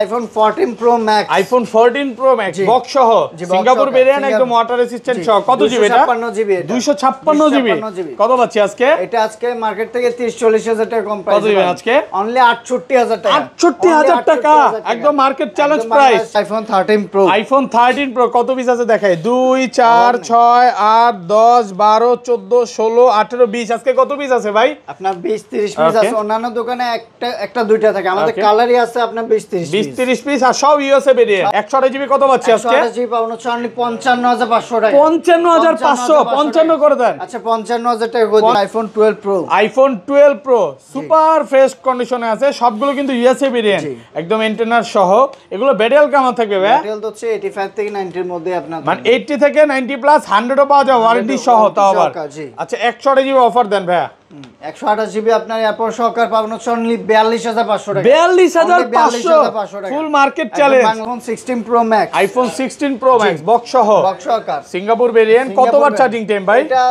iPhone 14 Pro Max, iPhone 14 Pro Max box সহ Singapore variant একদম water resistant সহ কত জিবি এটা 256 জিবি কত পাচ্ছি আজকে এটা আজকে মার্কেট থেকে 30-40 হাজার টাকা কম প্রাইস কত দিবেন আজকে অনলি 68000 টাকা 68000 টাকা একদম market challenge price iPhone 13 Pro iPhone 13 Pro কত পিস আছে দেখাই 2 4 6 8 10 12 14 16 18 20 আজকে কত পিস আছে ভাই আপনার 20-30 পিস আছে অন্যান্য দোকানে একটা দুইটা থাকে আমাদের কালারই আছে আপনার 20-30 পিস আর সব ইউএসএ ভেরিয়েন্ট 128 জিবি কত পাচ্ছি আজকে 128 জিবি পাবো অনলি 55500 টাকা 55500 55 করে দেন আচ্ছা 55000 টাকা করে iPhone 12 Pro iPhone 12 Pro super fresh কন্ডিশনে আছে সবগুলো কিন্তু ইউএসএ ভেরিয়েন্ট একদম এন্টেনার সহ এগুলো ব্যাটারি কেমন থাকবে ভাই ব্যাটারি তো হচ্ছে 85 থেকে 90 এর মধ্যে আপনার মানে 80 থেকে 90 প্লাস 100 ও পাওয়া যায় ওয়ারেন্টি সহ তাও আবার আচ্ছা 128 জিবি অফার দেন ভাই 128 জিবি আপনার এরপর সহকার পাবেন অনলি 42500 টাকা 42500 full market challenge iPhone 16 Pro Max iPhone 16 Pro Max box সহকার সিঙ্গাপুর ভেরিয়েন্ট কতবার চার্জিং টাইম ভাই এটা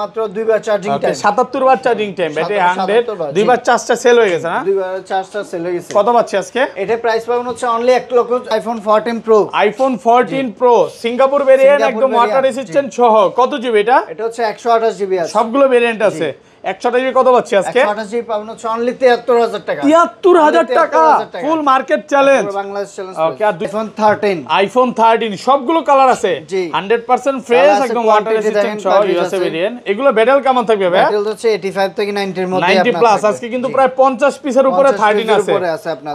মাত্র দুইবার চার্জিং টাইম 77 বার চার্জিং টাইম ব্যাটারি 100 দুইবার চার্জটা সেল হয়ে গেছে না দুইবার চার্জটা সেল হয়ে গেছে কত পাচ্ছি আজকে এটা প্রাইস পাবেন অনলি 1 লক্ষ iPhone 14 Pro iPhone 14 Pro Singapore variant একদম ওয়াটার রেসিস্ট্যান্ট সহ কত জিবি এটা হচ্ছে 128 জিবি আছে সবগুলো ভেরিয়েন্ট আছে 128 জিবি কত পাচ্ছি আজকে 128 জিবি পাবেন অনলি 73000 টাকা 73000 টাকা full market challenge Bangladesh challenge okay iPhone 13 সবগুলো কালার আছে 100% ফ্রেশ একদম ওয়াটার রেসিস্ট্যান্ট সহ ইউএসএ ভেরিয়েন্ট এগুলো ব্যাটারি কেমন থাকবে ভাই ব্যাটারি হচ্ছে 85 থেকে 90 এর মধ্যে 90 প্লাস আজকে কিন্তু প্রায় 50 পিসের উপরে 13 আছে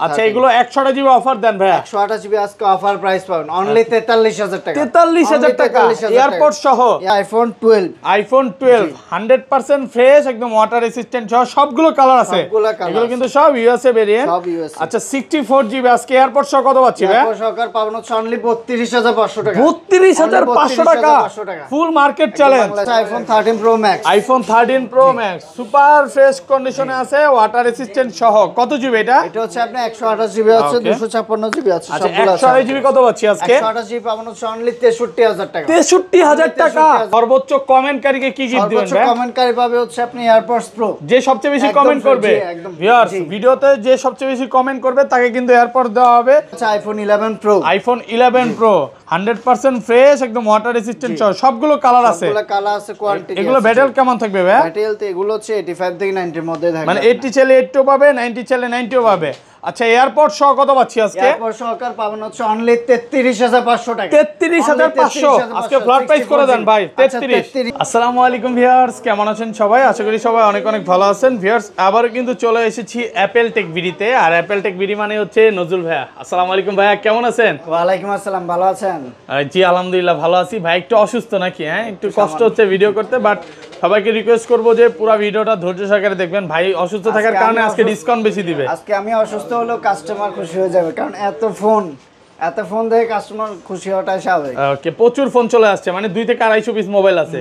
আচ্ছা এগুলো 128 জিবি অফার দেন ভাই 128 জিবি আজকে অফার প্রাইস পাবেন অনলি 43000 টাকা 43000 টাকা এয়ারপড সহ iPhone 12 100% ফ্রেশ একদম ওয়াটার রেসিস্ট্যান্ট সহ সবগুলো কালার আছে এগুলো কিন্তু সব ইউএসএ ভেরিয়েন্ট আচ্ছা 64 জিবি আজকে এয়ারপড সহ কত পাচ্ছি ভাই এয়ারপড সহকার পাবেন অনলি 32500 টাকা 32500 টাকা full market challenge iPhone 13 Pro Max iPhone 13 Pro Max super fresh কন্ডিশনে আছে ওয়াটার রেসিস্ট্যান্ট সহ কত জিবি এটা হচ্ছে আপনি 128 জিবি আছে 256 জিবি আছে আচ্ছা 128 জিবি কত পাচ্ছি আজকে 128 জিবি পাবেন অনলি 63000 টাকা 63000 টাকা সর্বোচ্চ কমেন্টকারীকে কি গিফট দিবেন ভাই সর্বোচ্চ কমেন্টকারী পাবে হচ্ছে আপনি এয়ারপডস প্রো যে সবচেয়ে বেশি কমেন্ট করবে ভিউয়ার্স ভিডিওতে যে সবচেয়ে বেশি কমেন্ট করবে তাকে কিন্তু এয়ারপড দেওয়া হবে আচ্ছা iPhone 11 Pro 100% ফ্রেশ একদম ওয়াটার রেসিস্ট্যান্ট সবগুলো কালার আছে সবগুলো কালার আছে কোয়ান্টিটি এগুলো ব্যাটারি কেমন থাকবে ভাই ব্যাটারি তো এগুলো হচ্ছে 85 থেকে 90 এর মধ্যে থাকে মানে 80 চাইলে 80 পাবে 90 চাইলে 90 পাবে আচ্ছা এয়ারপড সহ কত পাচ্ছি আজকে এয়ারপড সহকার পাবেন হচ্ছে অনলি 33500 টাকা 33500 আজকে ফ্ল্যাট প্রাইস করে দেন ভাই 33 আসসালামু আলাইকুম ভিউয়ার্স কেমন আছেন সবাই আশা করি সবাই অনেক অনেক ভালো আছেন ভিউয়ার্স আবার কিন্তু চলে এসেছি অ্যাপল টেক ভিডিওতে আর অ্যাপল টেক ভিডিও মানে হচ্ছে নজরুল ভাইয়া আসসালামু আলাইকুম ভাইয়া কেমন আছেন ওয়া আলাইকুম আসসালাম ভালো আছেন জি আলহামদুলিল্লাহ ভালো আছি ভাই একটু অসুস্থ নাকি হ্যাঁ একটু কষ্ট হচ্ছে ভিডিও করতে বাট সবাইকে রিকোয়েস্ট করব যে পুরো ভিডিওটা ধৈর্য সহকারে দেখবেন ভাই অসুস্থ থাকার কারণে আজকে ডিসকাউন্ট বেশি দিবে আজকে আমি অসুস্থ হলেও কাস্টমার খুশি হয়ে যাবে কারণ এত ফোন দেখে কাস্টমার খুশি হওয়াটাই স্বাভাবিক ওকে প্রচুর ফোন চলে আসছে মানে 2 থেকে 250 পিস মোবাইল আছে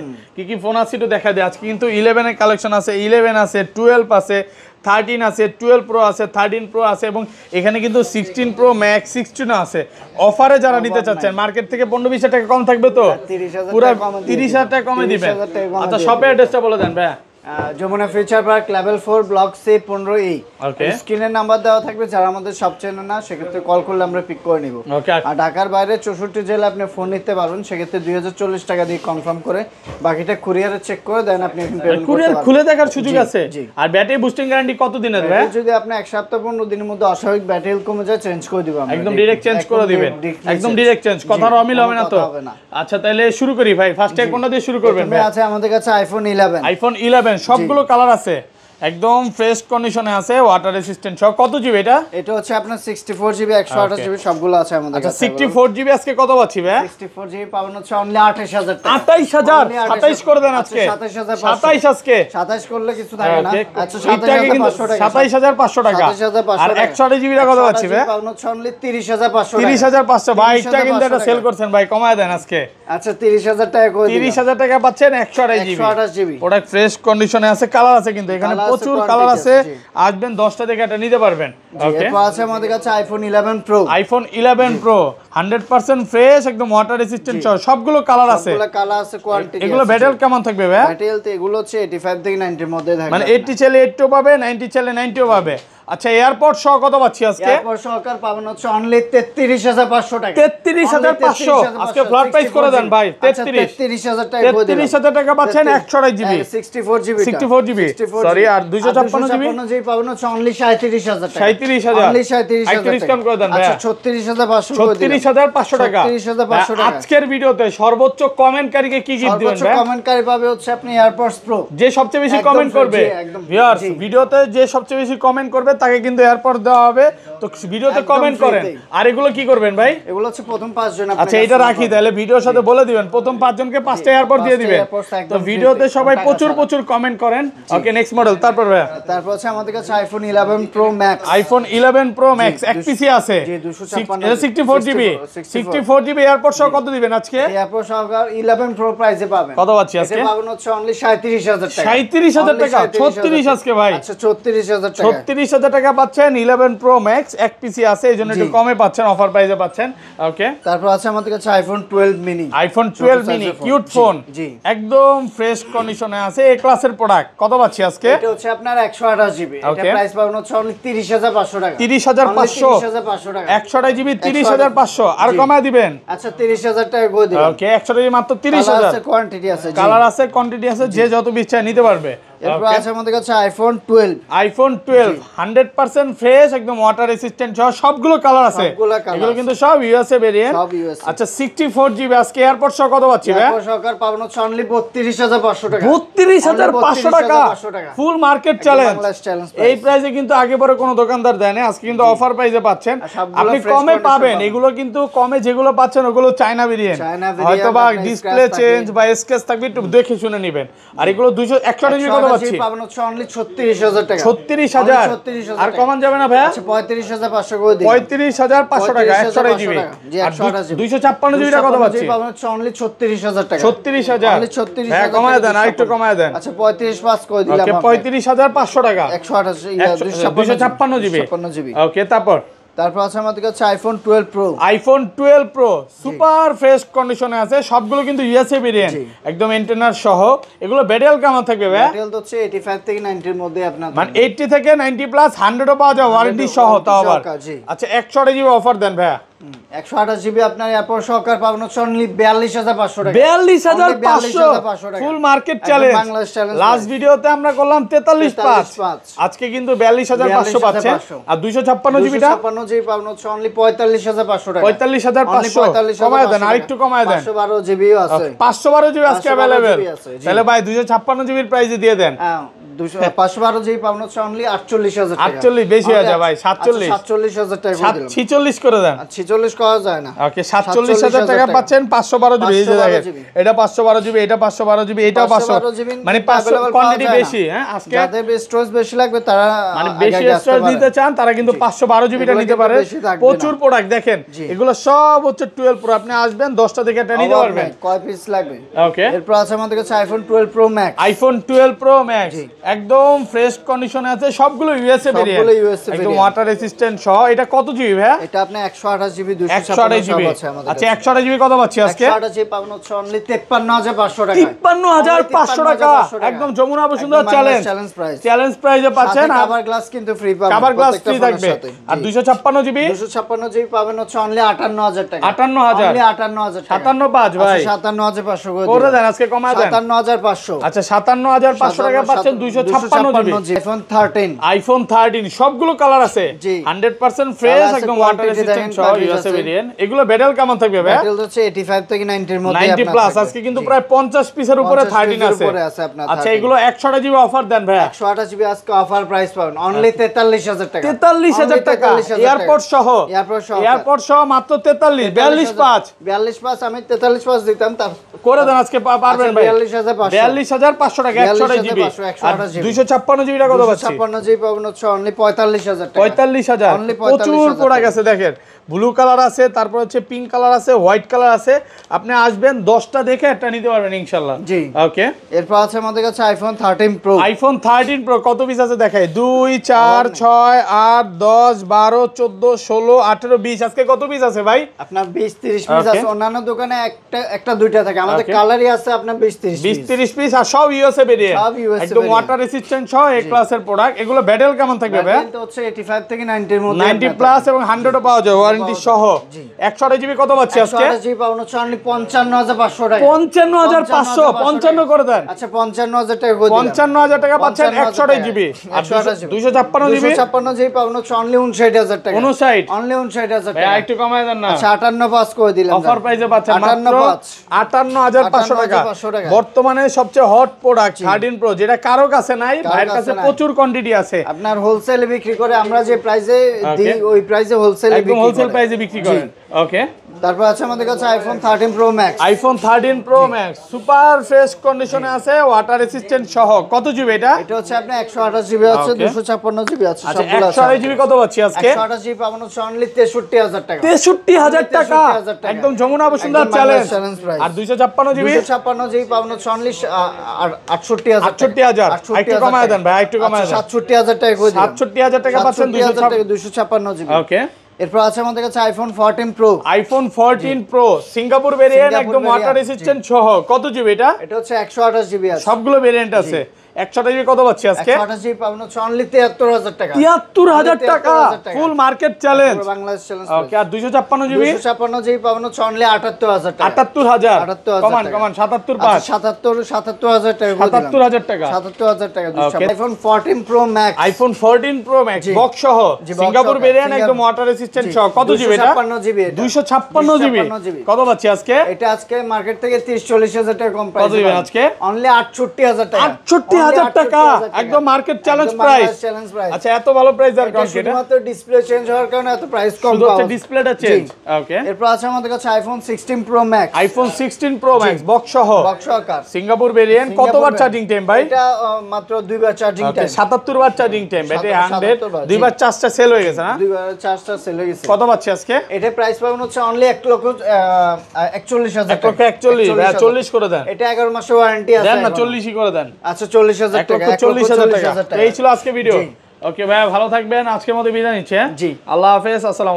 কি ফোন আছে একটু দেখা দেয় আজকে কিন্তু 11 এর কালেকশন আছে 11 আছে 12 আছে 13 আছে 12 Pro আছে 13 Pro আছে এবং এখানে কিন্তু 16 Pro Max 16 আছে অফারে যারা নিতে চাচ্ছেন মার্কেট থেকে 15-20 টাকা কম থাকবে তো পুরো 30000 টাকা কমে দিবেন আচ্ছা শপের অ্যাড্রেসটা বলে দেন ভাই Jamuna future park level 4 block C 15E স্ক্রিনের নাম্বার দেওয়া থাকবে যারা আমাদের সব চেনেন না সেক্ষেত্রে কল করলে আমরা পিক করে নিব আর ঢাকার বাইরে 64 জেলা আপনি ফোন নিতে পারবেন সেক্ষেত্রে 2040 টাকা দিয়ে কনফার্ম করে বাকিটা কুরিয়ারে চেক করে দেন আপনি এখন পেমেন্ট করতে কুরিয়ার খুলে দেখার সুযোগ আছে আর ব্যাটারি বুস্টিং গ্যারান্টি কত দিনের ভাই যদি আপনি এক সপ্তাহ 15 দিনের মধ্যে অস্বাভাবিক ব্যাটারি কমে যায় চেঞ্জ করে দিব আমরা একদম ডাইরেক্ট চেঞ্জ করে দিবেন একদম ডাইরেক্ট চেঞ্জ কথা অমিল হবে না তো আচ্ছা তাহলে শুরু করি ভাই ফার্স্ট এর কোনটা দিয়ে শুরু করবেন ভাই আছে আমাদের কাছে আইফোন 11 সবগুলো কালার আছে একদম ফ্রেশ কন্ডিশনে আছে ওয়াটার রেসিস্ট্যান্ট সব কত জিবি এটা হচ্ছে আপনার 64 জিবি 128 জিবি সবগুলো আছে আমাদের কাছে আচ্ছা 64 জিবি আজকে কত পাচ্ছি ভাই 64 জিবি পাবেন হচ্ছে অনলি 28000 টাকা 28000 27 করে দেন আজকে 27 আজকে 27 করলে কিছু থাকে না আচ্ছা 27500 টাকা আর 128 জিবি কত পাচ্ছি ভাই পাবেন হচ্ছে অনলি 30500 30500 ভাই এটা কিন্তু এটা সেল করছেন ভাই কমায় দেন আজকে আচ্ছা 30000 টাকা করে 30000 টাকা পাচ্ছেন 128 জিবি প্রোডাক্ট ফ্রেশ কন্ডিশনে আছে কালার আছে কিন্তু এখানে প্রচুর কালার আছে আসবেন 10টা থেকে এটা নিতে পারবেন ওকে এরপর আছে আমাদের কাছে আইফোন 11 Pro 100% ফ্রেশ একদম ওয়াটার রেসিস্ট্যান্ট সবগুলো কালার আছে সবগুলো কালার আছে কোয়ান্টিটি এগুলো ব্যাটারি কেমন থাকবে ভাই ব্যাটারি তো এগুলো হচ্ছে 85 থেকে 90 এর মধ্যে থাকে মানে 80 চাইলে 80 পাবে 90 চাইলে 90 পাবে আচ্ছা এয়ারপড সহ কত পাচ্ছি আজকে? এয়ারপড সহকার পাবেন হচ্ছে অনলি 33500 টাকা। 33500 আজকে ফ্ল্যাট প্রাইস করে দেন ভাই। 33000 টাকা করে দিবেন। 33000 টাকা পাচ্ছেন 128 জিবি 64 জিবি সরি আর 256 জিবি পাবেন হচ্ছে অনলি 37000 টাকা। 37000 অনলি 37000 ডিসকাউন্ট করে দেন ভাই। আচ্ছা 36500 করে দিবেন। 36500 টাকা। 36500 টাকা। আজকের ভিডিওতে সর্বোচ্চ কমেন্টকারীকে কি গিফট দিবেন সর্বোচ্চ ভাই? কমেন্টকারী পাবে হচ্ছে আপনি এয়ারপডস প্রো। যে সবচেয়ে বেশি একদম কমেন্ট করবে জি, একদম ভিউয়ার্স জি। ভিডিওতে যে সবচেয়ে বেশি কমেন্ট করবে তাকে কিন্তু এয়ারপড দেওয়া হবে। তো ভিডিওতে একদম কমেন্ট করেন। free-তেই। আর এগুলো কি করবেন ভাই? এগুলো হচ্ছে প্রথম 5 জন আপনি আচ্ছা এটা রাখি তাহলে ভিডিওর সাথে বলে দিবেন প্রথম 5 জনকে 5টা এয়ারপড দিয়ে 5টা দিবেন। earpods একদম তো free ভিডিওতে তে, সবাই টাকা প্রচুর ছাড়া। প্রচুর কমেন্ট করেন। ওকে নেক্সট মডেল তারপর ভাই তারপর হচ্ছে আমাদের কাছে iPhone 11 pro max. IPhone 11 pro max এক পিসি আছে। জি 256 এটা 64 জিবি 64 জিবি এয়ারপড সহ কত দিবেন আজকে? এয়ারপড সহকার 11 প্রো প্রাইসে পাবেন। কত পাচ্ছি আজকে? এটা পাবেন হচ্ছে অনলি 37000 টাকা। 37000 টাকা 36 আজকে ভাই। আচ্ছা 34000 টাকা। 36000 টাকা পাচ্ছেন 11 প্রো ম্যাক্স এক পিসি আছে এইজন্য একটু কমে পাচ্ছেন অফার প্রাইসে পাচ্ছেন। ওকে তারপর আছে আমাদের কাছে iPhone 12 mini. IPhone 12 mini cute phone জি। একদম ফ্রেশ কন্ডিশনে আছে এ ক্লাসের প্রোডাক্ট কত পাচ্ছি আজকে? এটা হচ্ছে আপনার 128 জিবি। এটা Okay. প্রাইস পাবেন হচ্ছে অনলি 30500 টাকা। 30500 30500 টাকা। 128 জিবি 30500 আর কমায় দিবেন। আচ্ছা 30000 টাকা করে দিবেন। ওকে 128 জিবি মাত্র কালার 30000 আছে, কোয়ান্টিটি আছে জি। কালার আছে কোয়ান্টিটি আছে যে যত ইচ্ছা নিতে পারবে। এরপর আছে আমাদের কাছে আইফোন 12। আইফোন 12 100% ফ্রেশ একদম ওয়াটার রেসিস্ট্যান্ট সহ সবগুলো কালার আছে। সবগুলো colour এগুলো কিন্তু সব ইউএসএ ভেরিয়েন্ট। সব USA আচ্ছা 64 জিবি আজকে এয়ারপড সহ কত পাচ্ছি ভাই? এয়ারপড সহকার পাবেন হচ্ছে অনলি 32500 টাকা। 32500 টাকা 32500 টাকা। Full market challenge. Bangladesh challenge এই প্রাইসে কিন্তু আগে পরে কোনো দোকানদার দেয় না আজকে কিন্তু অফার প্রাইসে পাচ্ছেন। আর সবগুলো আপনি fresh কমে condition পাবেন পাবেন। এগুলো কিন্তু কমে যেগুলো পাচ্ছেন ওগুলো চায়না ভেরিয়েন্ট চায়না variant, হয়তো বা আপনার ডিসপ্লে scratch চেঞ্জ থাকবে। বা স্কেচ থাকবে একটু দেখে শুনে নেবেন। আর এগুলো 200 100 জিবি কত পাচ্ছি? পাবেন হচ্ছে অনলি 36000 টাকা। 36000 36,000 আর টাকা। কমান যাবে না ভাই? আচ্ছা 35500 করে দিন। 35500 টাকা 128 জিবি। জি, আর 128 জিবি। 256 জিবিটা কত পাচ্ছি? পাবেন হচ্ছে অনলি 36000 টাকা। 36000 অনলি 36000 হ্যাঁ কমায় দেন আর একটু কমায় দেন। আচ্ছা 35 করে দিলাম। ওকে 35500 টাকা 128 জিবি 256 জিবি। ওকে তারপর আছে আমাদের কাছে iPhone 12 pro. IPhone 12 pro super fresh কন্ডিশনে আছে সবগুলো কিন্তু ইউএসএ ভেরিয়েন্ট একদম এন্টেনার সহ এগুলো ব্যাটারি কেমন থাকবে ভাই? ব্যাটারি তো হচ্ছে 85 থেকে 90 এর মধ্যে আপনার মানে 80 থেকে 90 প্লাস 100 ও পাওয়া যায় ওয়ারেন্টি সহ তাও আবার। জি। আচ্ছা 128 জিবি অফার দেন ভাই। 128 জিবি আপনার এয়ারপড সহকার পাবেন হচ্ছে অনলি 42500 টাকা। 42500 full market challenge. Bangladesh challenge. Last ভিডিওতে আমরা করলাম 43500 43500 আজকে কিন্তু 42500 পাচ্ছেন। 42500 আর 256 জিবিটা 256 জিবি পাবেন হচ্ছে অনলি 45500 টাকা। 45500 কমায় দেন আরেকটু কমায় দেন। 512 জিবিও আছে। 512 জিবি আজকে 512 अवेलेबल জিবি আছে, জি। তাহলে ভাই 256 জিবির প্রাইসে দিয়ে দেন। 512 জিবি পাবেন হচ্ছে অনলি 48000 টাকা। 48 বেশি হয়ে যায় ভাই 47 47000 টাকা করে দিলাম। 46 করে দেন। 46 করা যায় না। ওকে 47000 টাকা পাচ্ছেন 512 জিবি এই যে 512 দেখেন জিবি। এটা 512 জিবি এটা 512 জিবি এটা 512 জিবি 500 মানে 500 কোয়ান্টিটি বেশি হ্যাঁ আজকে যাদের স্টোরেজ বেশি লাগবে তারা মানে আগে বেশি আগে আসতে স্টোরেজ পারে। দিতে চান তারা কিন্তু 512 জিবিটা এগুলো নিতে কিন্তু পারে বেশি থাকবে প্রচুর না। প্রোডাক্ট দেখেন জি। এগুলো সব হচ্ছে 12 প্রো আপনি আসবেন 10টা থেকে এটা নিতে অভাব পারবেন নাই, কয় পিস লাগবে। ওকে এরপর আছে আমাদের কাছে iPhone 12 pro max. IPhone 12 pro max একদম ফ্রেশ কন্ডিশনে আছে সবগুলো ইউএসএ ভেরিয়েন্ট USA একদম variant। ওয়াটার রেসিস্ট্যান্ট সহ এটা কত জিবি ভাই? এটা আপনি 128 জিবি 128 জিবি আছে আমাদের আচ্ছা 128 জিবি কত পাচ্ছি আজকে? 128 জিবি পাবেন হচ্ছে অনলি 53500 টাকা। 53500 টাকা একদম Jamuna Bashundhara challenge challenge price. Challenge প্রাইসে পাচ্ছেন আর কভার গ্লাস কিন্তু ফ্রি পাবেন। কভার গ্লাস প্রত্যেকটা ফ্রি ফোনের থাকবে সাথে। আর 256 জিবি 256 জিবি পাবেন হচ্ছে অনলি 58000 টাকা। 58000 অনলি 58000 টাকা। 575 ভাই 57500 করে দেন আজকে কমায় দেন 57500। আচ্ছা 57500 টাকা পাচ্ছেন 256 জিবি আইফোন 13। আইফোন 13 সবগুলো কালার আছে জি। 100% ফ্রেশ Color আছে, একদম ওয়াটার quantity রেসিস্ট্যান্ট দেখেন, সহ package ইউএসএ আছে। ভেরিয়েন্ট এগুলো ব্যাটারি কেমন থাকবে ভাই? ব্যাটারি হচ্ছে 85 থেকে 90 এর মধ্যে 90 প্লাস আজকে কিন্তু প্রায় 50 পিসের উপরে 13 আছে। আপনার আচ্ছা এগুলো 128 জিবি অফার দেন ভাই 128 জিবি আজকে অফার প্রাইস পাবেন অনলি 43000 টাকা। 43000 টাকা এয়ারপোর্ট সহ এয়ারপোর্ট সহ মাত্র 43 425 425 আমি 435 দিতাম তার করে দেন আজকে পারবেন ভাই 42500 42500 টাকা 128 জিবি 128 জিবি 256 জিবি টাকা কত পাচ্ছি? 256 জিবি পাবেন হচ্ছে অনলি 45000 টাকা। 45000 Only প্রচুর 45,000 প্রোডাক্ট আছে দেখেন ব্লু কালার আছে, তারপর হচ্ছে পিঙ্ক কালার আছে, হোয়াইট কালার আছে। আপনি আসবেন 10টা দেখে একটা নিতে পারবেন ইনশাআল্লাহ। জি ওকে, এরপর আছে আমাদের কাছে আইফোন 13 প্রো। আইফোন 13 প্রো কত পিস আছে দেখাই, 2 4 6 8 10 12 14 16 18 20। আজকে কত পিস আছে ভাই? আপনার 20 30 পিস আছে, অন্যান্য দোকানে একটা দুইটা থাকে, আমাদের কালারই আছে আপনার 20 30 পিস। আর সব ইউএসএ ভেরিয়েন্ট, সব ইউএসএ একদম ওয়াটার রেসিস্ট্যান্ট সহ এ ক্লাসের প্রোডাক্ট। এগুলো ব্যাটেল কেমন থাকবে ভাই? তো হচ্ছে 85 থেকে 90 এর মধ্যে, 90 প্লাস এবং 100 ও পাওয়া যায় ওয়ারেন্টি সহ। 128 জিবি কত পাচ্ছি আজকে? 128 জিবি পাউন হচ্ছে অনলি 55500 টাকা। 55500, 55 করে দেন। আচ্ছা 55000 টাকা করে দিলাম। 55000 টাকা পাচ্ছেন 128 জিবি। আর 256 জিবি 256 জিবি পাউন হচ্ছে অনলি 59000 টাকা। 59 অনলি 59000 ভাই টাকা। একটু কমায় দেন না। আচ্ছা 58 করে দিলাম। অফার প্রাইসে পাচ্ছেন মাত্র 58500 টাকা। 58500 টাকা। বর্তমানে সবচেয়ে হট প্রোডাক্ট 13 প্রো, যেটা কারো কাছে নাই, ভাইয়ের কাছে প্রচুর কোয়ান্টিটি আছে। আপনার হোলসেলে বিক্রি করে, আমরা যে প্রাইসে দিই ওই প্রাইসে হোলসেলে একদম হোলসেল প্রাইসে বিক্রি করেন। ওকে, তারপর আছে আমাদের কাছে iPhone 13 pro max. IPhone 13 pro max super fresh কন্ডিশনে আছে, ওয়াটার রেসিস্ট্যান্ট সহ। কত জিবি এটা? এটা হচ্ছে আপনি 128 জিবি আছে, 256 জিবি আছে, আচ্ছা সবগুলো আছে। 128 জিবি কত পাচ্ছি আজকে? 128 জিবি পাবেন হচ্ছে অনলি 63000 টাকা। 63000 টাকা, একদম যমুনা বসুন্ধরা চ্যালেঞ্জ। আর 256 জিবি 256 জিবি পাবেন হচ্ছে অনলি 68000 68000। একটু কমায় দেন ভাই, একটু কমায় দেন। 67000 টাকা করে দিলাম। 67000 টাকা পাচ্ছেন 256 জিবি। ওকে, এরপর আছে আমাদের কাছে iPhone 14 pro. IPhone 14 pro Singapore variant, একদম ওয়াটার রেসিস্ট্যান্ট সহ। কত জিবি এটা? এটা হচ্ছে 128 জিবি আছে, সবগুলো ভেরিয়েন্ট আছে। 128 জিবি কত পাচ্ছি আজকে? 128 জিবি পাবেন হচ্ছে অনলি 73000 টাকা। 73000 টাকা, ফুল মার্কেট চ্যালেঞ্জ। পুরো বাংলাদেশ চ্যালেঞ্জ। ওকে, আর 256 জিবি? 256 জিবি পাবেন হচ্ছে অনলি 78000 টাকা। 78000। 78000 কমান কমান 77 পাঁচ। 77000 টাকা করে দিলাম। 77000 টাকা। 77000 টাকা। IPhone 14 pro max. IPhone 14 pro max box সহ, সিঙ্গাপুর ভেরিয়েন্ট, একদম ওয়াটার রেসিস্ট্যান্ট সহ। কত জিবি এটা? 256 জিবি। 256 জিবি। কত পাচ্ছি আজকে? এটা আজকে মার্কেট থেকে 30-40 টাকা কম প্রাইস। কত দিবেন আজকে? অনলি 68000 টাকা। 68000 টাকা, একদম মার্কেট চ্যালেঞ্জ প্রাইস। আচ্ছা এত ভালো প্রাইস আর কারণ কি এটা? শুধুমাত্র ডিসপ্লে চেঞ্জ হওয়ার কারণে এত প্রাইস কম শুধু পাওয়া হচ্ছে ডিসপ্লেটা চেঞ্জ। ওকে, এরপর আছে আমাদের কাছে iPhone 16 pro max. IPhone 16 pro max box সহ, বক্স আকার, সিঙ্গাপুর ভেরিয়েন্ট। কতবার চার্জিং টাইম ভাই? এটা মাত্র 2 বার চার্জিং টাইম। 77 বার চার্জিং টাইম। ব্যাটারি 100, দুইবার চার্জটা সেল হয়ে গেছে না? দুইবার চার্জটা সেল হয়ে গেছে। কত পাচ্ছি আজকে? এটা প্রাইস পাবেন হচ্ছে অনলি 1,41,000 টাকা। 141 ভাই, 40 করে দেন। এটা 11 মাসের ওয়ারেন্টি আছে। দেন না 40ই করে দেন। আচ্ছা 40000 টাকা। 1,40,000 টাকা। এই ছিল আজকে ভিডিও। ওকে ভাই, ভালো থাকবেন। আজকের মতো বিদায় নিচ্ছি। জি, আল্লাহ হাফেজ, আসসালাম।